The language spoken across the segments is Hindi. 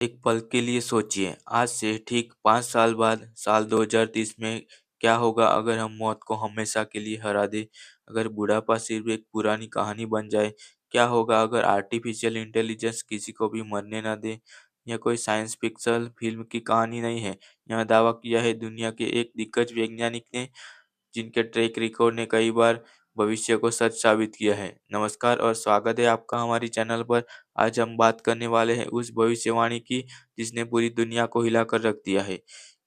एक पल के लिए सोचिए, आज से ठीक 5 साल बाद साल 2030 में क्या होगा अगर हम मौत को हमेशा के लिए हरा दें? अगर बुढ़ापा सिर्फ एक पुरानी कहानी बन जाए? क्या होगा अगर आर्टिफिशियल इंटेलिजेंस किसी को भी मरने ना दे? यह कोई साइंस फिक्शन फिल्म की कहानी नहीं है। यह दावा किया है दुनिया के एक दिग्गज वैज्ञानिक ने, जिनके ट्रैक रिकॉर्ड ने कई बार भविष्य को सच साबित किया है। नमस्कार और स्वागत है आपका हमारी चैनल पर। आज हम बात करने वाले हैं उस भविष्यवाणी की जिसने पूरी दुनिया को हिलाकर रख दिया है।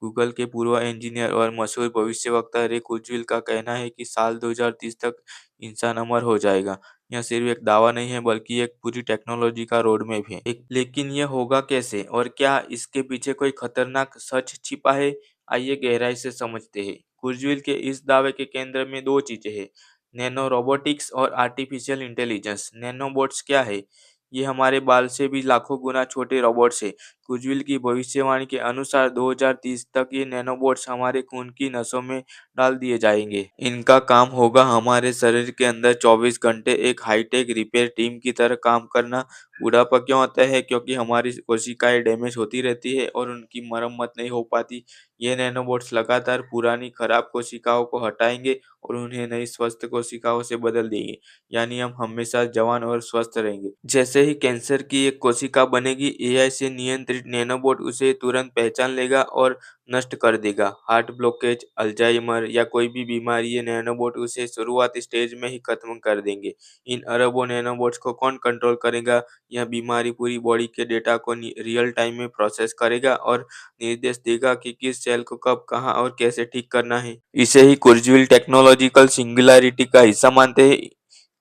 गूगल के पूर्व इंजीनियर और मशहूर भविष्यवक्ता रे कुर्जवेल का कहना है कि साल 2030 तक इंसान अमर हो जाएगा। यह सिर्फ एक दावा नहीं है बल्कि एक पूरी टेक्नोलॉजी का रोड मैप है। लेकिन यह होगा कैसे और क्या इसके पीछे कोई खतरनाक सच छिपा है? आइए गहराई से समझते हैं। कुर्जवेल के इस दावे के केंद्र में दो चीजें हैं, नैनो रोबोटिक्स और आर्टिफिशियल इंटेलिजेंस। नैनोबोट्स क्या है? ये हमारे बाल से भी लाखों गुना छोटे रोबोट्स हैं। कुर्जवेल की भविष्यवाणी के अनुसार 2030 तक ये नैनोबोट्स हमारे खून की नसों में डाल दिए जाएंगे। इनका काम होगा हमारे शरीर के अंदर 24 घंटे एक हाईटेक रिपेयर टीम की तरह काम करना। बुढ़ापा क्यों आता है? क्योंकि हमारी कोशिकाएं डैमेज होती रहती है और उनकी मरम्मत नहीं हो पाती। ये नैनोबोट्स लगातार पुरानी खराब कोशिकाओं को हटाएंगे और उन्हें नई स्वस्थ कोशिकाओं से बदल देंगे। यानी हम हमेशा जवान और स्वस्थ रहेंगे। जैसे ही कैंसर की एक कोशिका बनेगी, एआई से नियंत्रित नैनोबोट उसे तुरंत पहचान लेगा और नष्ट कर देगा। हार्ट ब्लॉकेज, अल्जाइमर या कोई भी बीमारी, ये नैनोबोट उसे शुरुआती स्टेज में ही खत्म कर देंगे। इन अरबों नैनोबोट्स को कौन कंट्रोल करेगा? यह बीमारी पूरी बॉडी के डेटा को रियल टाइम में प्रोसेस करेगा और निर्देश देगा कि किस सेल को कब, कहाँ और कैसे ठीक करना है। इसे ही कुर्जवेल टेक्नोलॉजिकल सिंगुलैरिटी का हिस्सा मानते हैं,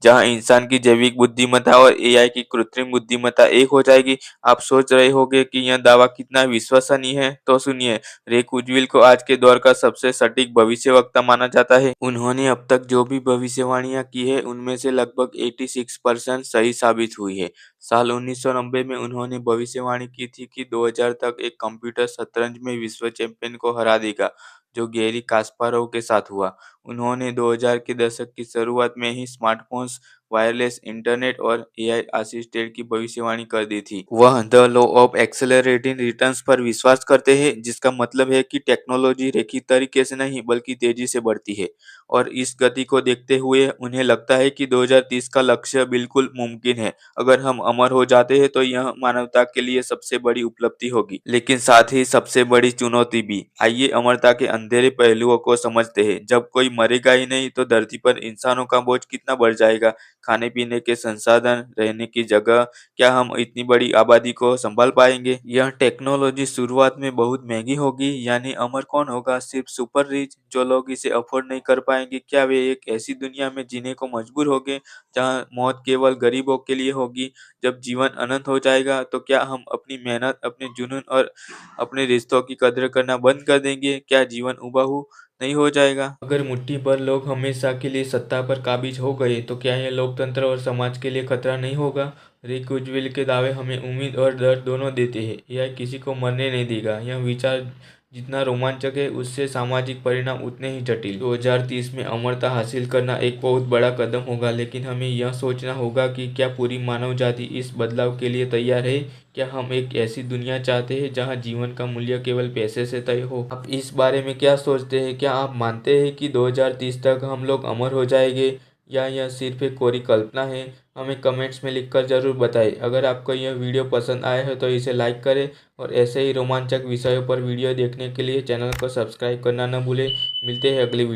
जहां इंसान की जैविक बुद्धिमत्ता और एआई की कृत्रिम बुद्धिमत्ता एक हो जाएगी। आप सोच रहे होंगे कि यह दावा कितना विश्वसनीय है, तो सुनिए। रे कुर्जवेल को आज के दौर का सबसे सटीक भविष्यवक्ता माना जाता है। उन्होंने अब तक जो भी भविष्यवाणियां की है उनमें से लगभग 86% सही साबित हुई है। साल 1990 में उन्होंने भविष्यवाणी की थी कि 2000 तक एक कंप्यूटर शतरंज में विश्व चैंपियन को हरा देगा, जो गैरी कास्पारोव के साथ हुआ। उन्होंने 2000 के दशक की शुरुआत में ही स्मार्टफोन्स, वायरलेस इंटरनेट और एआई असिस्टेंट की भविष्यवाणी कर दी थी। वह the law of accelerating returns पर विश्वास करते हैं, जिसका मतलब है कि टेक्नोलॉजी रैखिक तरीके से नहीं बल्कि तेजी से बढ़ती है। और इस गति को देखते हुए उन्हें लगता है कि 2030 का लक्ष्य बिल्कुल मुमकिन है। अगर हम अमर हो जाते हैं तो यह मानवता के लिए सबसे बड़ी उपलब्धि होगी, लेकिन साथ ही सबसे बड़ी चुनौती भी। आइए अमरता के अंधेरे पहलुओं को समझते हैं। जब कोई मरेगा ही नहीं तो धरती पर इंसानों का बोझ कितना बढ़ जाएगा। खाने पीने के संसाधन, रहने की जगह, क्या हम इतनी बड़ी आबादी को संभाल पाएंगे? यह टेक्नोलॉजी शुरुआत में बहुत महंगी होगी। यानी अमर कौन होगा? सिर्फ सुपर रिच, जो लोग इसे अफोर्ड नहीं कर पाएंगे। क्या वे एक ऐसी दुनिया में जीने को मजबूर होंगे जहां मौत केवल गरीबों के लिए होगी? जब जीवन अनंत हो जाएगा तो क्या हम अपनी मेहनत, अपने जुनून और अपने रिश्तों की कदर करना बंद कर देंगे? क्या जीवन उबाऊ नहीं हो जाएगा? अगर मुट्ठी भर लोग हमेशा के लिए सत्ता पर काबिज हो गए तो क्या यह लोकतंत्र और समाज के लिए खतरा नहीं होगा? रे कुर्जवेल के दावे हमें उम्मीद और डर दोनों देते हैं। यह किसी को मरने नहीं देगा। यह विचार जितना रोमांचक है, उससे सामाजिक परिणाम उतने ही जटिल। 2030 में अमरता हासिल करना एक बहुत बड़ा कदम होगा, लेकिन हमें यह सोचना होगा कि क्या पूरी मानव जाति इस बदलाव के लिए तैयार है? क्या हम एक ऐसी दुनिया चाहते हैं जहां जीवन का मूल्य केवल पैसे से तय हो? आप इस बारे में क्या सोचते हैं? क्या आप मानते हैं कि 2030 तक हम लोग अमर हो जाएंगे, या यह सिर्फ एक कोरी कल्पना है? हमें कमेंट्स में लिखकर ज़रूर बताएं। अगर आपको यह वीडियो पसंद आया है तो इसे लाइक करें और ऐसे ही रोमांचक विषयों पर वीडियो देखने के लिए चैनल को सब्सक्राइब करना न भूलें। मिलते हैं अगली वीडियो।